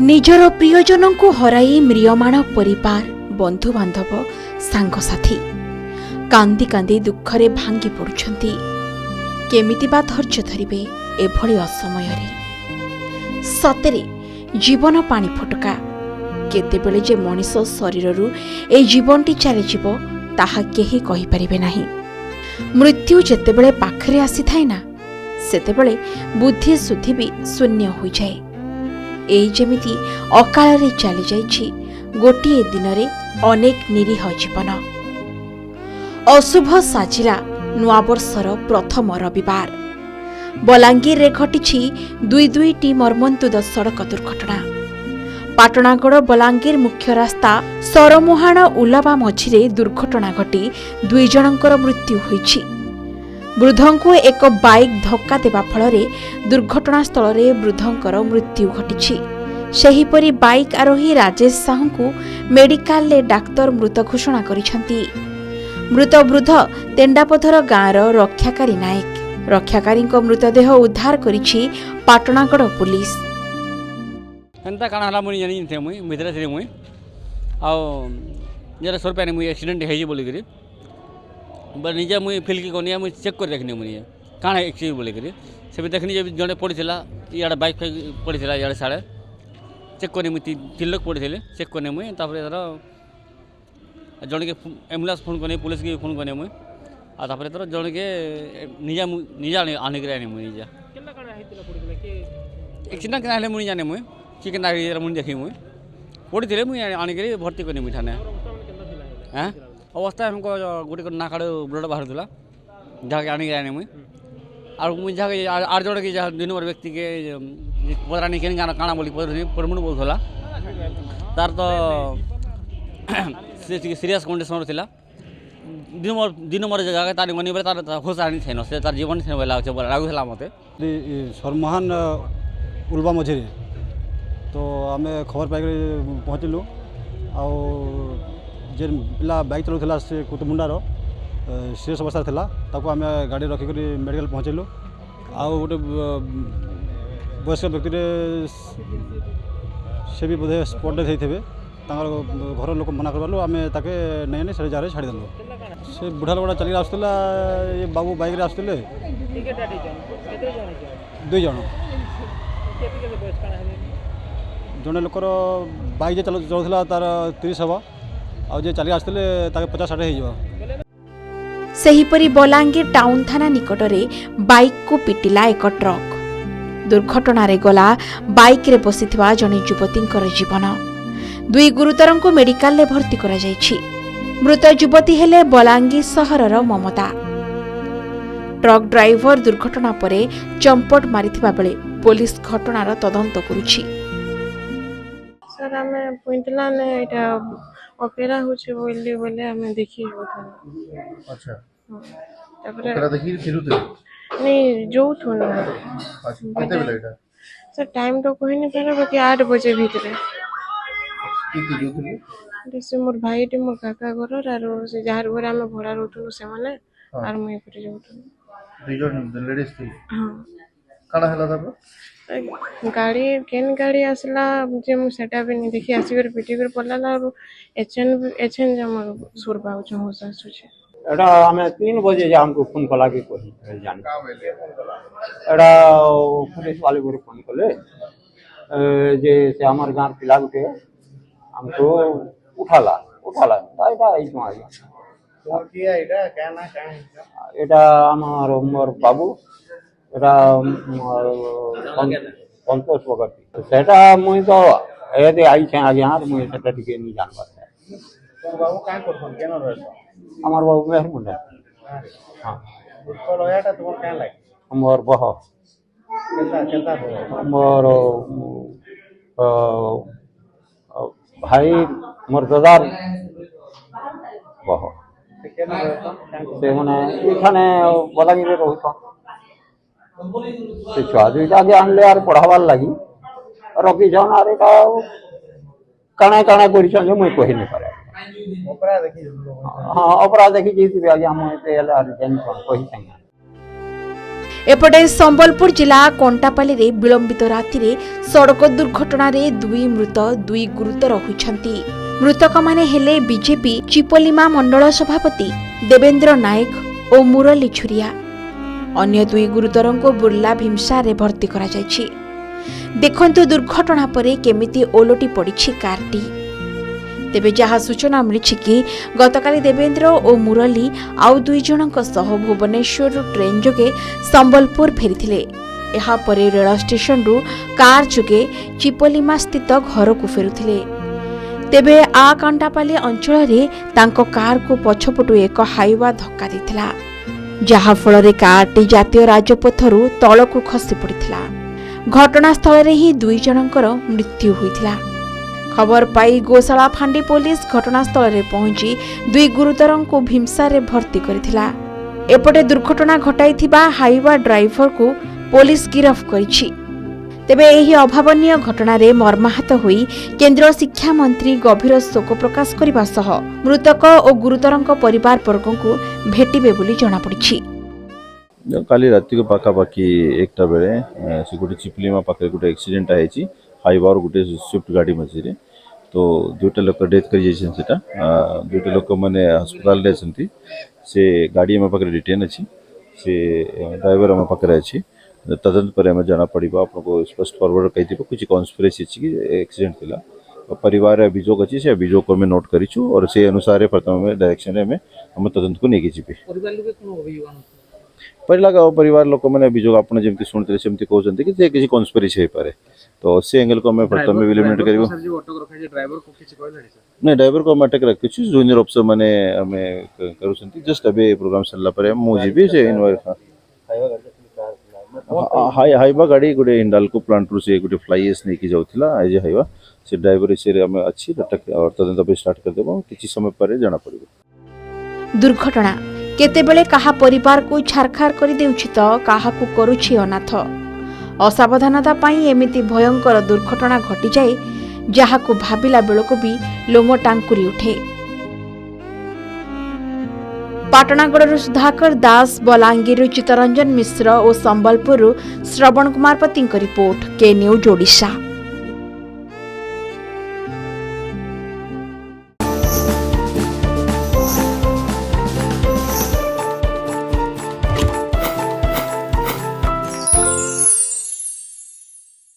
निजर प्रियजन को हराई म्रियमाण परिवार बंधुबांधव सांगसाथी कांदी कांदी दुखरे भांगी पड़ुछंती। केमिति बा धैर्य धरिबे एभली असमय सतेरे जीवन पानी फटका केतेबेले जे मनीष शरीररू ए जीवनटी चलीजिब ताहा केही कहि परिबे नाही। मृत्यु जेतेबेले पाखरे आसी थाए ना सेतेबेले बुद्धि सुद्धि भी शून्य हो जाए। एई जेमिति अकाଳରେ चली जाइछि गोटिए दिनरे अनेक निरीह जीवन। अशुभ साजिला नुआवर्षर प्रथम रविवार बलांगीर रे घटिछि दुईटी मर्मन्तुद सड़क दुर्घटना। पाटणागड़ बलांगीर मुख्य रास्ता सरमुहाण उलवा मझिरे दुर्घटना घटी 2 जनଙ୍କର मृत्यु होइछि। वृद्धଙ୍କୁ एक बाइक धक्का देवा फଳରେ दुर्घटनास्थल रे वृद्धଙ୍କର मृत्यु घटिछि। सेहिपरि बाइक आरोही राजेश साहू मेडिकल ले डाक्तर मृत घोषणा करिसंती। मृत वृद्ध तेंडापथर गाँर रक्षाकारी नायक। रक्षाकारी मृतदेह उद्धार करिछि पाटणागड़ पुलिस। एंता काना हला मुई जानि थे मुई भितरे थे मुई आ जरा सोर पानी मुई एक्सीडेंट हेजी बोली करी बर निजे मुई फील की कोनिया मुई चेक कर देखनी मुई काना एक्सीडेंट बोली करी से भी देखनी जे जने पड़ीथिला इयाडे बाइक पड़ीथिला इयाडे साडे चेक करनी मुई 3 लोग पड़ीथिले चेक करनी मुई तापर एतर जने के एम्बुलेंस फोन करनी पुलिस के फोन करनी मुई आ तापर एतर जने के निजा आने के आनी मुई निजा केला काना हेतिला पड़ीथिला के एक्सीडेंट केना हले मुई जाने मुई कि केना मुई देखी मुई पड़ीथिले मुई आनी के भर्ती करनी मुई थाने हां अवस्था हमको गोटे नाकाड़ ब्लड बाहर था जहाँ आने के आने मुई और मुझे जहाँ आठ जन की जहाँ 2 नंबर व्यक्ति के पदरानी के गाना काना बोली परमुण बोलता तार तो सीरीयस कंडीशन था 2 नंबर जगह तार गनी बेले तार होश आनी थे से तार जीवन थे लागुला मत सरमहान उलवा मझे तो आम खबर पाइक पहुँचलु आ जे पिला बाइक चलाऊला से कुतमुंडार सीरीयस अवस्था था ताको आम गाड़ी रखिक मेडिकल पहुँचलु आ गोटे वयस्क व्यक्ति से भी बोधे स्पॉट डेथ होते घर लोक मना करवालु आम ताके नहीं से जार छाड़देलु से बुढ़ा लोकटा चलिक आसला ये बाबू बाइक रे आसुले 2 जन जड़े लोकर बाइक जे चलाऊला तार 30 हवा आउ चली आसते 50-60 हो। सेहिपरि बलांगीर टाउन थाना निकटरे बाइक को पिटिला एक ट्रक। दुर्घटना रे गला बाइक रे बसिथिबा जने युवतींकर जीवन। 2 गुरुतरंको मेडिकल ले भर्ती करा जायछि। मृत युवती हेले बलांगीर सहरर ममता। ट्रक ड्राइवर दुर्घटना परे चंपट मारिथिबा बेले पुलिस घटनार तदंत करुछि। सर हमें पुंतला ने एटा ऑपेरा होचे बोलली बोले हमें देखि अच्छा तापर ओकरा देखि फिरुते नहीं जो थो ना अच्छा किते बेला एटा सर टाइम तो कोई नहीं पारा बाकी 8 बजे भीतर की जोतले जैसे मोर भाई टे मोर काका घर आरो से जार घर हम भड़ा रहथु से माने आर मैं ऊपर जाउथु 2 जन लेडीज थी हां काना हला तापर गाड़ी केन गाड़ी आसला जे मु सेटा भी नहीं देखि आसी कर पिटी कर पड़ला और एचएन जम सुर पाउ छ हो सासु छ एटा हमें 3 बजे जा हमको फोन कला के कोई जान का बेले फोन कला एटा पुलिस वाले को फोन कले जे से हमार गांव पिला गुटे हमको उठाला एटा आई आ गया तो किया एटा कहना है एटा हमार मोर बाबू एटा संतोष वगैरह सेटा मुई तो एदे आई छे आगे यार मुई सेटा टिके नहीं जानबा तो बाबू का करथन केन रहत हमार बाबू मेहर मुंडा हां उसको लोयाटा तुम क्या लागे हमार बह केता हो हमार भाई मोर दादार बह केन रहत से माने एखाने बलांगीर रहत से छुआ दुईटा के आनले आर पढ़ावार लगी रखी छन आर एटा काना काना करिछन जे मुई कहि नै पारे ओपरा देखि हां अपराध देखि जेति आगे हम एते आर जानि कहि संग एपटे संबलपुर जिला कंटापाली रे विलंबित राति रे सड़क दुर्घटना रे 2 मृत 2 गुरुतर होइछंती। मृतक माने हेले बीजेपी चिपोलिमा मंडल सभापति देवेंद्र नायक और मुरली छुरिया। अन्य 2 गुरुतरों को बुर्ला भीमसा रे भर्ती करा जायछि। देखंतु दुर्घटना परे केमिति ओलटी पड़िछि कारटी। तेबे जहा सूचना मिली कि गतकाली देवेंद्र और मुरली आउ 2 जनक सह भुवनेश्वर ट्रेन जोगे संबलपुर फेरीथिले। एहा परे रेल स्टेशन रु कार जोगे चिपोलिमा स्थित घर को फेरुथिले। तेबे आ कांटापाली अंचल रे तांको कार को पछपटु एक हाईवा धक्का देथिला, जहा फल रे कारटी जातीय राजपथरु तळकु खसी पड़िथिला। घटनास्थल रे ही 2 जनकर मृत्यु होइथिला। खबर पाई गोशाला फांडी पुलिस घटनास्थल रे पहुंची 2 गुरुतरों को भीमसा रे भर्ती करिथिला। एपटे दुर्घटना घटाइथिबा हाईवा ड्राइवर को पुलिस गिरफ्त करिछि। तेबे एही अभावनीय घटना रे मर्माहत होई केंद्र शिक्षा मंत्री गभीर शोक प्रकाश करबा सह मृतक और गुरुतरों परिवार वर्गों को भेटिबे बोली जणा पड़िछि। काली राति को पाखापाखि 1टा बेले से गोटे चिपलिमा पाखे गोटे एक्सीडेंट आईची हाईवा और गोटे स्विफ्ट गाड़ी मझे। तो 2टा लोक डेथ कर जाइछन। 2टा लोक माने अस्पताल रे छंती। से गाड़ी हम पाखे रिटेन अछि, से ड्राइवर हम पाखे अछि। तदंत पर हमें जाना पड़िबा। आपको स्पष्ट फॉरवर्ड कहिथिबो कुछ कॉन्स्पिरेसी अछि कि एक्सीडेंट थिला। परिवार अभियोग अछि, से अभियोग को में नोट करिछु और से अनुसार प्रथम में डायरेक्शन में हम तदंत को नेकी जिबे। परिवार लोक कोन अभियोग परिवार लोक मैंने अभियोग आप जमी शुणुते सेमती कहते कि किसी कन्स्पिरेसी हो पारे। तो से एंगल को हमें प्रथम में इलिमिनेट करिवो। नहीं, ड्राइवर को हम अटक रखिछु। जूनियर ऑफिसर माने हमें करूछंती। जस्ट अबे प्रोग्राम सरला परे मु जीबी से हाईवा गाड़ी गोटे हिंडाल्को प्लांट रु से गोटे फ्लाईएस नहीं की जाउथिला। आज हाईवा से ड्राइवर से हम अच्छी तदंत पे स्टार्ट कर देबो। किछि समय परे जाना पड़िबो। दुर्घटना केतेबेले कहा परिवार को छारखार करि देउछि त काहा को करूछि अनाथ। असावधानता पाई एमिति भयंकर दुर्घटना घटी जाए जहा को भाबिला बेलको भी लोम टांकुरी उठे। पाटनागढ़ सुधाकर दास, बलांगीर चित्तरंजन मिश्र और संबलपुर श्रवण कुमार पति रिपोर्ट के न्यूज ओडिशा।